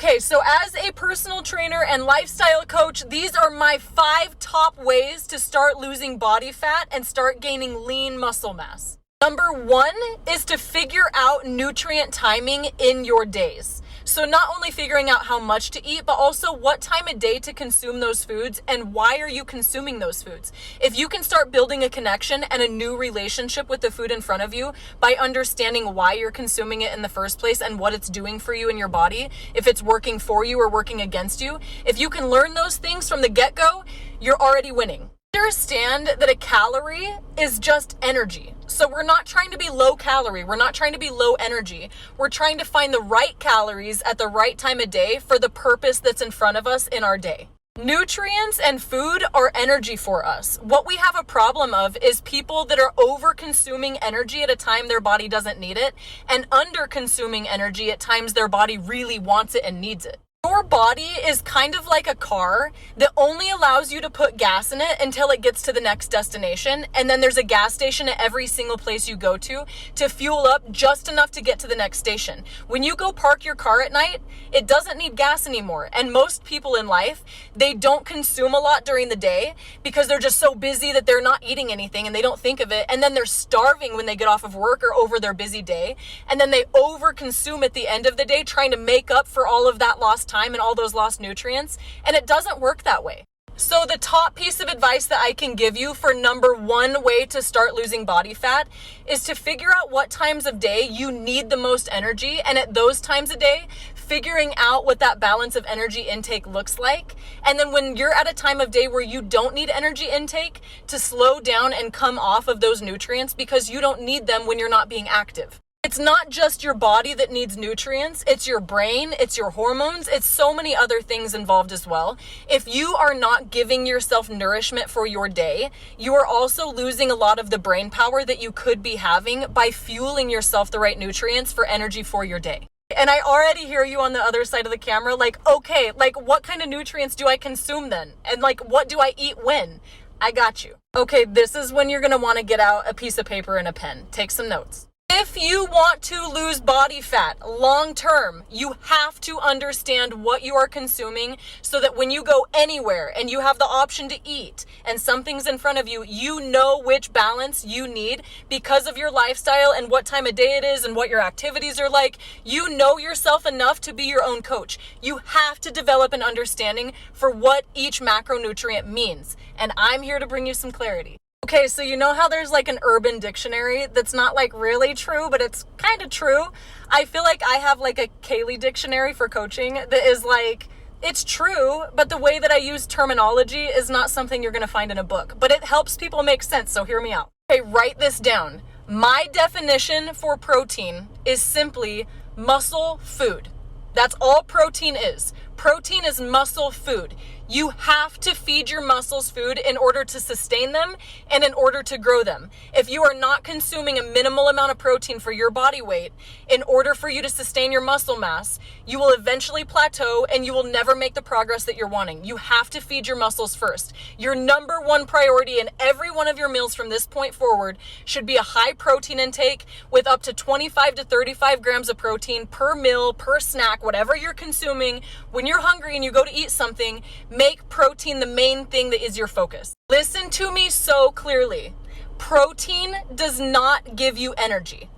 Okay, so as a personal trainer and lifestyle coach, these are my 5 top ways to start losing body fat and start gaining lean muscle mass. Number 1 is to figure out nutrient timing in your days. So not only figuring out how much to eat, but also what time of day to consume those foods and why are you consuming those foods. If you can start building a connection and a new relationship with the food in front of you by understanding why you're consuming it in the first place and what it's doing for you in your body, if it's working for you or working against you, if you can learn those things from the get-go, you're already winning. Understand that a calorie is just energy. So we're not trying to be low calorie. We're not trying to be low energy. We're trying to find the right calories at the right time of day for the purpose that's in front of us in our day. Nutrients and food are energy for us. What we have a problem of is people that are over consuming energy at a time their body doesn't need it and under consuming energy at times their body really wants it and needs it. Your body is kind of like a car that only allows you to put gas in it until it gets to the next destination. And then there's a gas station at every single place you go to fuel up just enough to get to the next station. When you go park your car at night, it doesn't need gas anymore. And most people in life, they don't consume a lot during the day because they're just so busy that they're not eating anything and they don't think of it. And then they're starving when they get off of work or over their busy day. And then they over consume at the end of the day trying to make up for all of that lost time and all those lost nutrients, and it doesn't work that way. So the top piece of advice that I can give you for number 1 way to start losing body fat is to figure out what times of day you need the most energy, and at those times of day, figuring out what that balance of energy intake looks like. And then when you're at a time of day where you don't need energy intake, to slow down and come off of those nutrients because you don't need them when you're not being active. It's not just your body that needs nutrients, it's your brain, it's your hormones, it's so many other things involved as well. If you are not giving yourself nourishment for your day, you are also losing a lot of the brain power that you could be having by fueling yourself the right nutrients for energy for your day. And I already hear you on the other side of the camera, like, okay, like what kind of nutrients do I consume then? And like, what do I eat when? I got you. Okay, this is when you're gonna wanna get out a piece of paper and a pen. Take some notes. If you want to lose body fat long term, you have to understand what you are consuming so that when you go anywhere and you have the option to eat and something's in front of you, you know which balance you need because of your lifestyle and what time of day it is and what your activities are like. You know yourself enough to be your own coach. You have to develop an understanding for what each macronutrient means. And I'm here to bring you some clarity. Okay, so you know how there's like an urban dictionary that's not like really true, but it's kind of true? I feel like I have like a Kaylee dictionary for coaching that is like, it's true, but the way that I use terminology is not something you're going to find in a book, but it helps people make sense, so hear me out. Okay, write this down. My definition for protein is simply muscle food. That's all protein is. Protein is muscle food. You have to feed your muscles food in order to sustain them and in order to grow them. If you are not consuming a minimal amount of protein for your body weight, in order for you to sustain your muscle mass, you will eventually plateau and you will never make the progress that you're wanting. You have to feed your muscles first. Your number 1 priority in every one of your meals from this point forward should be a high protein intake with up to 25 to 35 grams of protein per meal, per snack, whatever you're consuming. When you're hungry and you go to eat something, make protein the main thing that is your focus. Listen to me so clearly. Protein does not give you energy.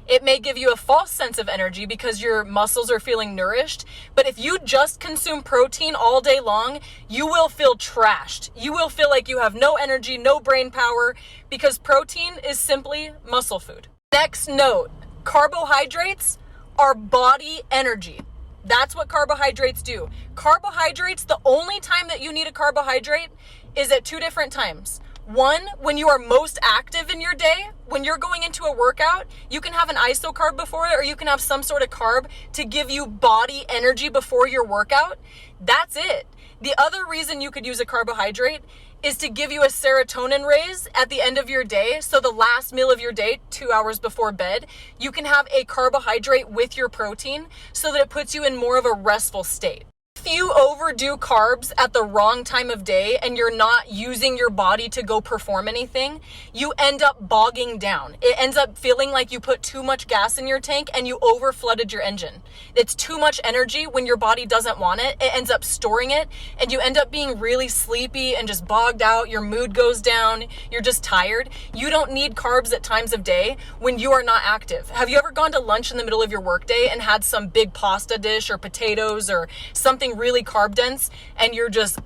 It may give you a false sense of energy because your muscles are feeling nourished, but if you just consume protein all day long, you will feel trashed. You will feel like you have no energy, no brain power, because protein is simply muscle food. Next note, carbohydrates are body energy. That's what carbohydrates do. Carbohydrates, the only time that you need a carbohydrate is at 2 different times. One, when you are most active in your day, when you're going into a workout, you can have an isocarb before it, or you can have some sort of carb to give you body energy before your workout. That's it. The other reason you could use a carbohydrate is to give you a serotonin raise at the end of your day. So the last meal of your day, 2 hours before bed, you can have a carbohydrate with your protein so that it puts you in more of a restful state. If you overdo carbs at the wrong time of day and you're not using your body to go perform anything, you end up bogging down. It ends up feeling like you put too much gas in your tank and you overflooded your engine. It's too much energy when your body doesn't want it. It ends up storing it and you end up being really sleepy and just bogged out. Your mood goes down. You're just tired. You don't need carbs at times of day when you are not active. Have you ever gone to lunch in the middle of your workday and had some big pasta dish or potatoes or something really carb dense and you're just,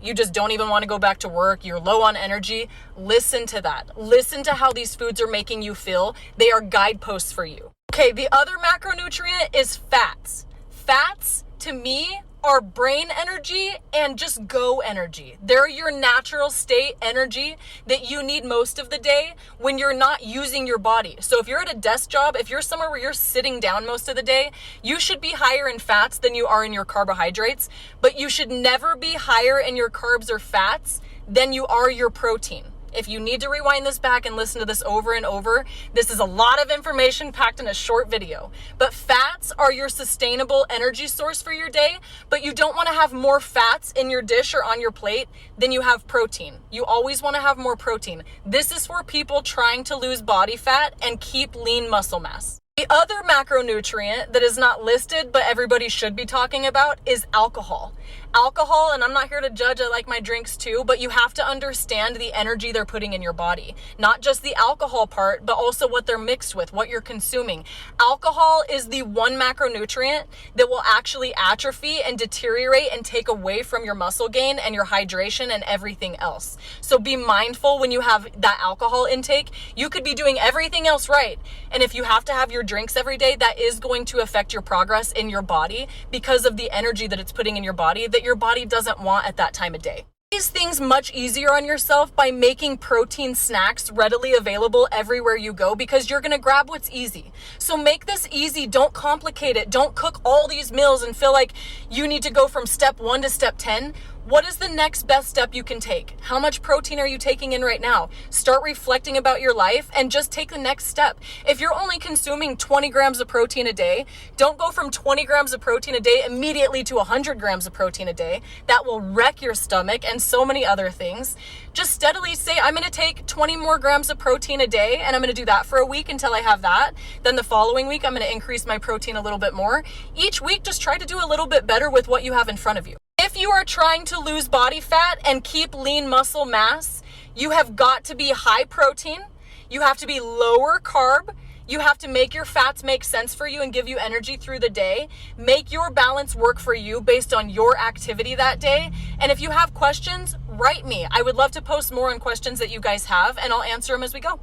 you just don't even want to go back to work. You're low on energy. Listen to that. Listen to how these foods are making you feel. They are guideposts for you. Okay, the other macronutrient is fats. Fats, to me, are brain energy and just go energy. They're your natural state energy that you need most of the day when you're not using your body. So if you're at a desk job, if you're somewhere where you're sitting down most of the day, you should be higher in fats than you are in your carbohydrates, but you should never be higher in your carbs or fats than you are your protein. If you need to rewind this back and listen to this over and over, this is a lot of information packed in a short video. But fats are your sustainable energy source for your day, but you don't want to have more fats in your dish or on your plate than you have protein. You always want to have more protein. This is for people trying to lose body fat and keep lean muscle mass. The other macronutrient that is not listed, but everybody should be talking about is alcohol. Alcohol, and I'm not here to judge, I like my drinks too, but you have to understand the energy they're putting in your body. Not just the alcohol part, but also what they're mixed with, what you're consuming. Alcohol is the one macronutrient that will actually atrophy and deteriorate and take away from your muscle gain and your hydration and everything else. So be mindful when you have that alcohol intake. You could be doing everything else right. And if you have to have your drinks every day, that is going to affect your progress in your body because of the energy that it's putting in your body that your body doesn't want at that time of day. These things much easier on yourself by making protein snacks readily available everywhere you go because you're going to grab what's easy. So make this easy. Don't complicate it. Don't cook all these meals and feel like you need to go from step 1 to step 10. What is the next best step you can take? How much protein are you taking in right now? Start reflecting about your life and just take the next step. If you're only consuming 20 grams of protein a day, don't go from 20 grams of protein a day immediately to 100 grams of protein a day. That will wreck your stomach and so many other things. Just steadily say, I'm going to take 20 more grams of protein a day and I'm going to do that for a week until I have that. Then the following week, I'm going to increase my protein a little bit more. Each week, just try to do a little bit better with what you have in front of you. If you are trying to lose body fat and keep lean muscle mass, you have got to be high protein. You have to be lower carb. You have to make your fats make sense for you and give you energy through the day. Make your balance work for you based on your activity that day. And if you have questions, write me. I would love to post more on questions that you guys have, and I'll answer them as we go.